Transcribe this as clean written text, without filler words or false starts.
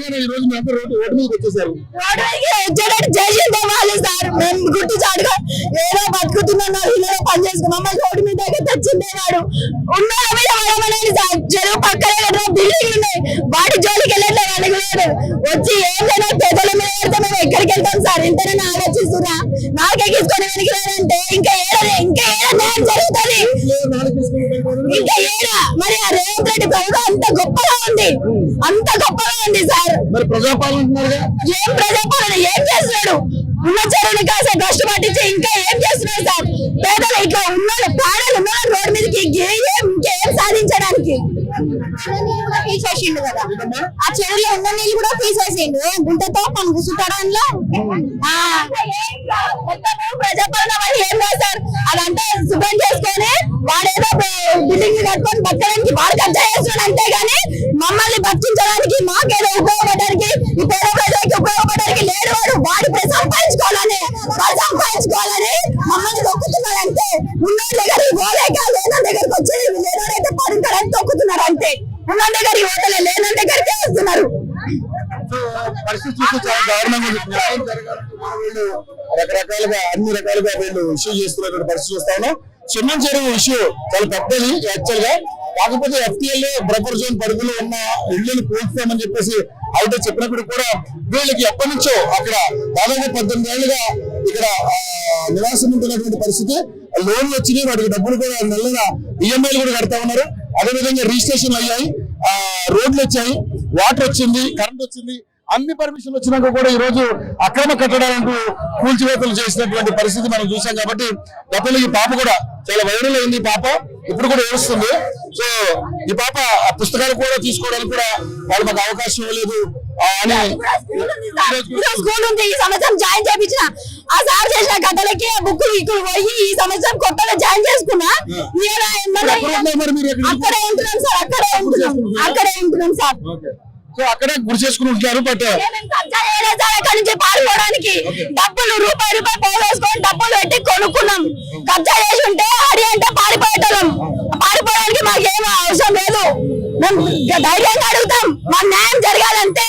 నిజంగానే ఈ రోజు మేము రోడ్డు మీదకి వచ్చేసారు. చేసిందే వాళ్ళు సార్. మేము గుట్టు చాటుగా ఏదో బతుకుతున్నారు, ఇలా పని చేసుకుని మమ్మల్ని రోడ్డు మీద తెచ్చిందే వాడు. ఉన్న మీద పడమనేది సార్. చెరువు పక్కనే బిల్డింగ్ ఉన్నాయి, వాటి జోలికి వెళ్ళట్లేదు. వాళ్ళకి లేదు వచ్చి ఏం లేదా పెద్దల మీద పెడితే మేము ఎక్కడికి వెళ్తాం సార్? ఇంతనే ఆలోచిస్తున్నా. నాకెక్కించుకొని వెనకలేదంటే ఇంకా ఏడ న్యాయం జరుగుతుంది. ఇంకా ఏడ మరి ఆ రేవంత్ రెడ్డి ప్రభుత్వం అంత గొప్పగా ఉంది, అంత గొప్పగా ఉంది సార్. మరి ప్రజాపాలన ఏం ప్రజాపాలన ఏం చేస్తున్నాడు? ఉన్న చెరువుని కాసే కష్ట పట్టించి ఇంకా ఏం చేస్తున్నాడు సార్? పేదలు ఇట్లా ఉన్నాడు, ప్రాణాలు ఉన్నాడు రోడ్డు మీదకి ఇంకేం సాధించడానికి. తీసేసిండు కదా ఆ చెరువులో ఉన్న నీళ్ళు కూడా తీసేసిండు. గుంటతో మనకు సుట్టడంలో ప్రజాపాలన వాళ్ళు ఏం కాదు సార్. అదంతా శుభ్రం చేసుకొని వాడేదో బిల్డింగ్ కట్టుకొని బతకడానికి వాడు కబ్జా చేస్తున్నాడు. అంతేగాని మమ్మల్ని బతికించడానికి మాకేదో ఉపయోగపడడానికి ఈ పేద ప్రజలకి ఉపయోగపడడానికి లేడు. వాడు సంపాదించుకోవాలని మమ్మల్ని తొక్కుతున్నారు అంతే. ఉన్న దగ్గరికి పోలేక లేన దగ్గరికి వచ్చి లేనైతే పడుకోవడానికి తొక్కుతున్నారు అంతే. ఉన్న దగ్గరికి పోతలే, లేన దగ్గరికి వస్తున్నారు. పరిస్థితి చూస్తే చాలా దారుణంగా వీళ్ళు రకరకాలుగా అన్ని రకాలుగా వీళ్ళు ఇష్యూ చేస్తున్నటువంటి పరిస్థితి చూస్తా ఉన్నాం. చెమ్మన్ చెరువు ఇష్యూ చాలా పెద్దది యాక్చువల్ గా. కాకపోతే ఎఫ్టీఎల్ బఫర్ జోన్ పరిధిలో ఉన్న ఇళ్లను కూల్చుతామని చెప్పేసి అయితే చెప్పినప్పుడు కూడా వీళ్ళకి ఎప్పటి నుంచో అక్కడ దాదాపు 18 ఏళ్లుగా ఇక్కడ నివాసం ఉంటున్నటువంటి పరిస్థితి. లోన్లు వచ్చినాయి, వాటికి డబ్బులు కూడా నెలల ఈఎంఐలు కూడా కడతా ఉన్నారు. అదేవిధంగా రిజిస్ట్రేషన్లు అయ్యాయి, రోడ్లు వచ్చాయి, వాటర్ వచ్చింది, కరెంట్ వచ్చింది. అన్ని పర్మిషన్లు వచ్చినాక కూడా ఈ రోజు అక్రమ కట్టడాలకు కూల్చివేతలు చేసినటువంటి పరిస్థితి మనం చూసాం. కాబట్టి గతంలో ఈ పాప కూడా చాలా వైరల్ అయింది. ఈ పాప ఇప్పుడు కూడా ఏడుస్తుంది. సో ఈ పాప పుస్తకాలు కూడా తీసుకోవడానికి కూడా వాళ్ళు మాకు అవకాశం ఇవ్వలేదు అని స్కూల్ ఉంది. ఈ సంవత్సరం జాయిన్ చేయించిన ఆ సార్ చేసిన కథలకి బుక్కులు ఇక్కడ పోయి ఈ సంవత్సరం కొత్తగా జాయిన్ చేసుకున్నా. అక్కడే ఉంటున్నాం సార్, అక్కడే ఉంటున్నాం సార్. సో అక్కడే గురి చేసుకుని ఉంటున్నారు. బట్ అక్కడి నుంచి పారిపోవడానికి డబ్బులు రూపాయి పోవేసుకొని డబ్బులు పెట్టి కొనుక్కున్నాం. కబ్జా చేసి ఉంటే ఆడి అంటే పారిపోయేటోళ్ళం. పారిపోవడానికి మాకేమీ అవసరం లేదు. మేము ధైర్యంగా అడుగుతాం, మా న్యాయం జరగాలంటే.